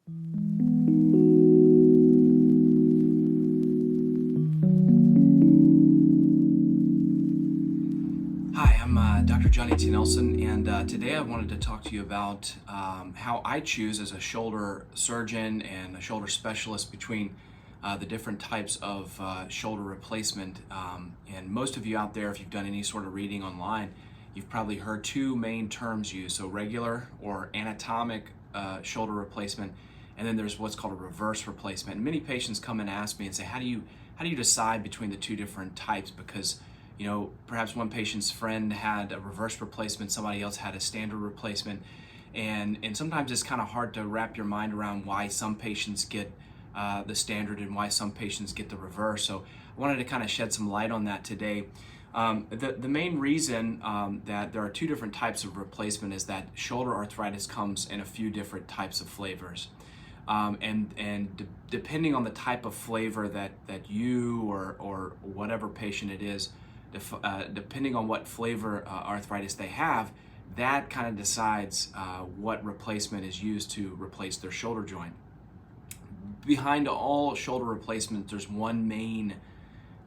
Hi, I'm Dr. Johnny T. Nelson, and today I wanted to talk to you about how I choose as a shoulder surgeon and a shoulder specialist between the different types of shoulder replacement. And most of you out there, if you've done any sort of reading online, you've probably heard two main terms used. So regular or anatomic shoulder replacement, and then there's what's called a reverse replacement. And many patients come and ask me and say, how do you decide between the two different types? Because perhaps one patient's friend had a reverse replacement, somebody else had a standard replacement, and sometimes it's kind of hard to wrap your mind around why some patients get the standard and why some patients get the reverse. So I wanted to kind of shed some light on that today. The main reason that there are two different types of replacement is that shoulder arthritis comes in a few different types of flavors. Depending on the type of flavor that you or whatever patient it is, depending on what flavor arthritis they have, that kind of decides what replacement is used to replace their shoulder joint. Behind all shoulder replacements, there's one main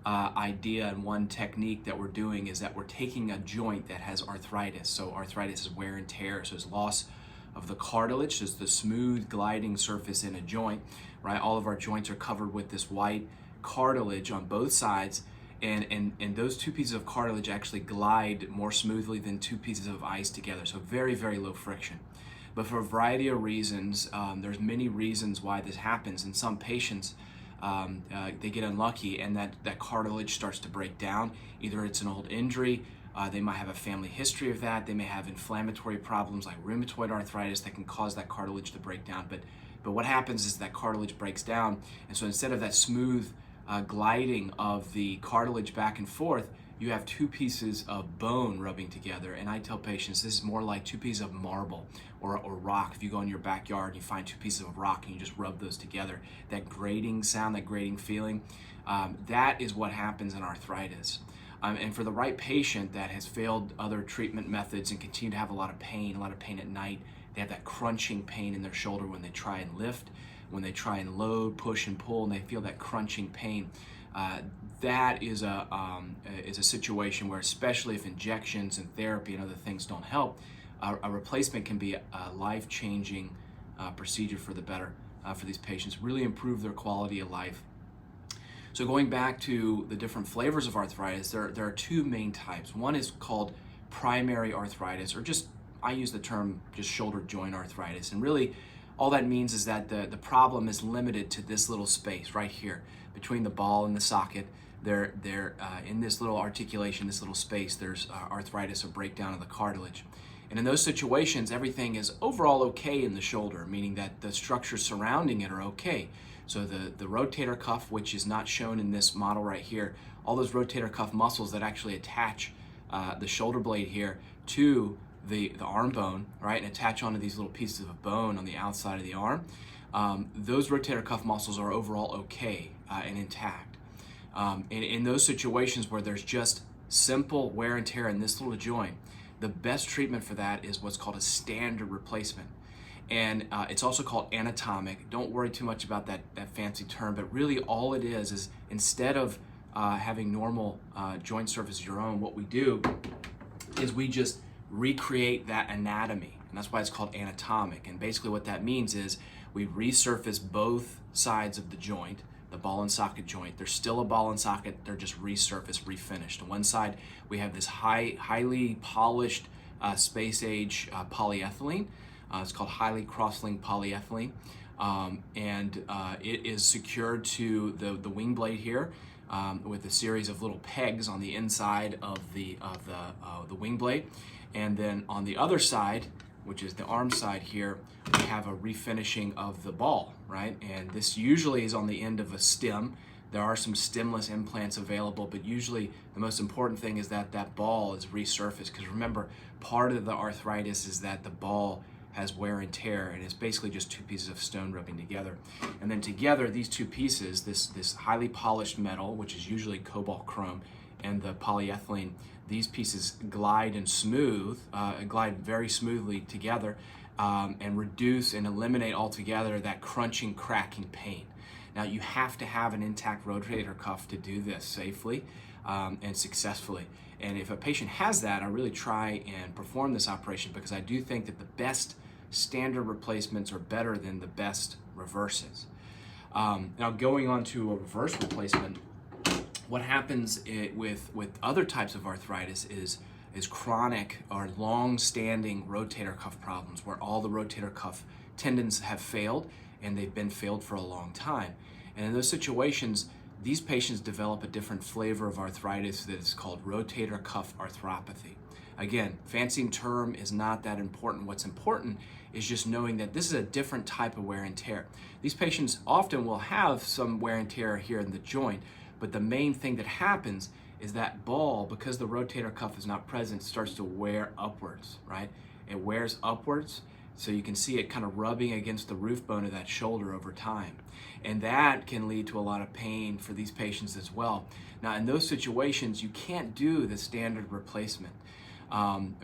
idea and one technique that we're doing is that we're taking a joint that has arthritis. So arthritis is wear and tear, so it's loss of the cartilage, just the smooth gliding surface in a joint, right? All of our joints are covered with this white cartilage on both sides, and those two pieces of cartilage actually glide more smoothly than two pieces of ice together, so very, very low friction. But for a variety of reasons, there's many reasons why this happens. In some patients, they get unlucky and that cartilage starts to break down. Either it's an old injury, they might have a family history of that, they may have inflammatory problems like rheumatoid arthritis that can cause that cartilage to break down. But what happens is that cartilage breaks down, and so instead of that smooth gliding of the cartilage back and forth, you have two pieces of bone rubbing together. And I tell patients this is more like two pieces of marble or rock. If you go in your backyard and you find two pieces of rock and you just rub those together, that grating sound, that grating feeling, that is what happens in arthritis. And for the right patient that has failed other treatment methods and continue to have a lot of pain at night, they have that crunching pain in their shoulder when they try and lift, when they try and load, push, and pull, and they feel that crunching pain. That is a situation where, especially if injections and therapy and other things don't help, a replacement can be a life-changing procedure for the better for these patients, really improve their quality of life. So going back to the different flavors of arthritis, there are two main types. One is called primary arthritis, or just, I use the term just shoulder joint arthritis, and really all that means is that the problem is limited to this little space right here between the ball and the socket. In this little articulation, this little space, there's arthritis or breakdown of the cartilage. And in those situations, everything is overall okay in the shoulder, meaning that the structures surrounding it are okay. So the rotator cuff, which is not shown in this model right here, all those rotator cuff muscles that actually attach the shoulder blade here to the arm bone, right, and attach onto these little pieces of bone on the outside of the arm, those rotator cuff muscles are overall okay and intact. In those situations where there's just simple wear and tear in this little joint, the best treatment for that is what's called a standard replacement. And it's also called anatomic. Don't worry too much about that fancy term, but really all it is instead of having normal joint surface of your own, what we do is we just recreate that anatomy, and that's why it's called anatomic. And basically what that means is we resurface both sides of the joint, the ball and socket joint. There's still a ball and socket, they're just resurfaced, refinished. On one side we have this highly polished space age polyethylene. It's called highly cross-linked polyethylene, and it is secured to the wing blade here with a series of little pegs on the inside of the wing blade. And then on the other side, which is the arm side here, we have a refinishing of the ball, right? And this usually is on the end of a stem. There are some stemless implants available, but usually the most important thing is that that ball is resurfaced, because remember, part of the arthritis is that the ball has wear and tear, and it's basically just two pieces of stone rubbing together. And then together, these two pieces, this highly polished metal, which is usually cobalt chrome, and the polyethylene, these pieces glide very smoothly together, and reduce and eliminate altogether that crunching, cracking pain. Now, you have to have an intact rotator cuff to do this safely and successfully. And if a patient has that, I really try and perform this operation, because I do think that the best standard replacements are better than the best reverses. Now, going on to a reverse replacement, what happens with other types of arthritis is chronic or long-standing rotator cuff problems, where all the rotator cuff tendons have failed and they've been failed for a long time. And in those situations, these patients develop a different flavor of arthritis that is called rotator cuff arthropathy. Again, fancy term is not that important. What's important is just knowing that this is a different type of wear and tear. These patients often will have some wear and tear here in the joint, but the main thing that happens is that ball, because the rotator cuff is not present, starts to wear upwards, right? It wears upwards, so you can see it kind of rubbing against the roof bone of that shoulder over time. And that can lead to a lot of pain for these patients as well. Now, in those situations, you can't do the standard replacement,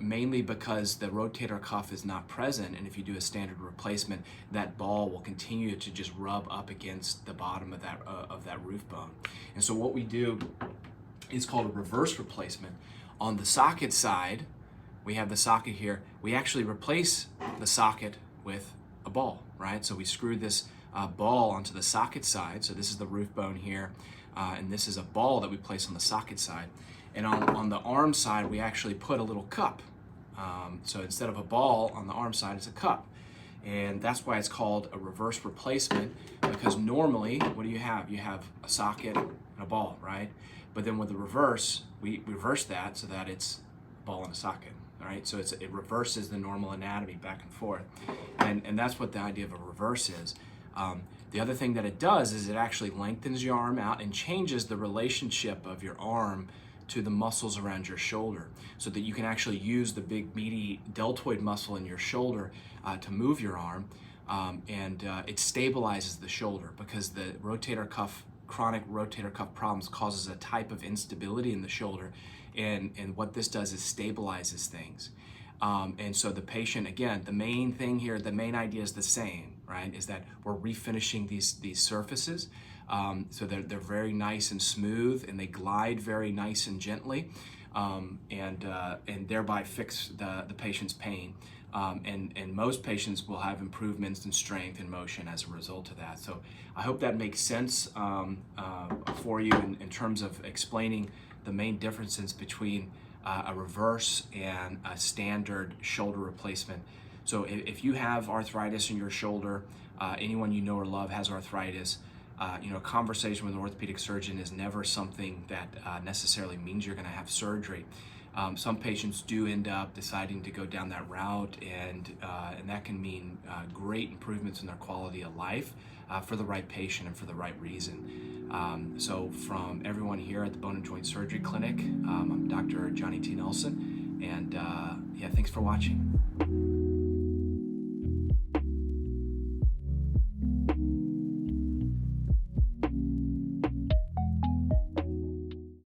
mainly because the rotator cuff is not present, and if you do a standard replacement, that ball will continue to just rub up against the bottom of that roof bone. And so what we do is called a reverse replacement. On the socket side, we have the socket here. We actually replace the socket with a ball, right? So we screw this ball onto the socket side. So this is the roof bone here, and this is a ball that we place on the socket side. And on the arm side, we actually put a little cup. So instead of a ball on the arm side, it's a cup. And that's why it's called a reverse replacement, because normally, what do you have? You have a socket and a ball, right? But then with the reverse, we reverse that so that it's a ball and a socket, all right? So it reverses the normal anatomy back and forth. And that's what the idea of a reverse is. The other thing that it does is it actually lengthens your arm out and changes the relationship of your arm to the muscles around your shoulder, so that you can actually use the big meaty deltoid muscle in your shoulder to move your arm, and it stabilizes the shoulder, because the chronic rotator cuff problems causes a type of instability in the shoulder, and what this does is stabilizes things. And so the patient, again, the main thing here, the main idea is the same, right? Is that we're refinishing these surfaces, so they're very nice and smooth, and they glide very nice and gently, and thereby fix the patient's pain. And most patients will have improvements in strength and motion as a result of that. So I hope that makes sense for you in terms of explaining the main differences between a reverse and a standard shoulder replacement. So if you have arthritis in your shoulder, anyone you know or love has arthritis, a conversation with an orthopedic surgeon is never something that necessarily means you're going to have surgery. Some patients do end up deciding to go down that route, and that can mean great improvements in their quality of life for the right patient and for the right reason. So from everyone here at the Bone and Joint Surgery Clinic, I'm Dr. Johnny T. Nelson, and yeah, thanks for watching.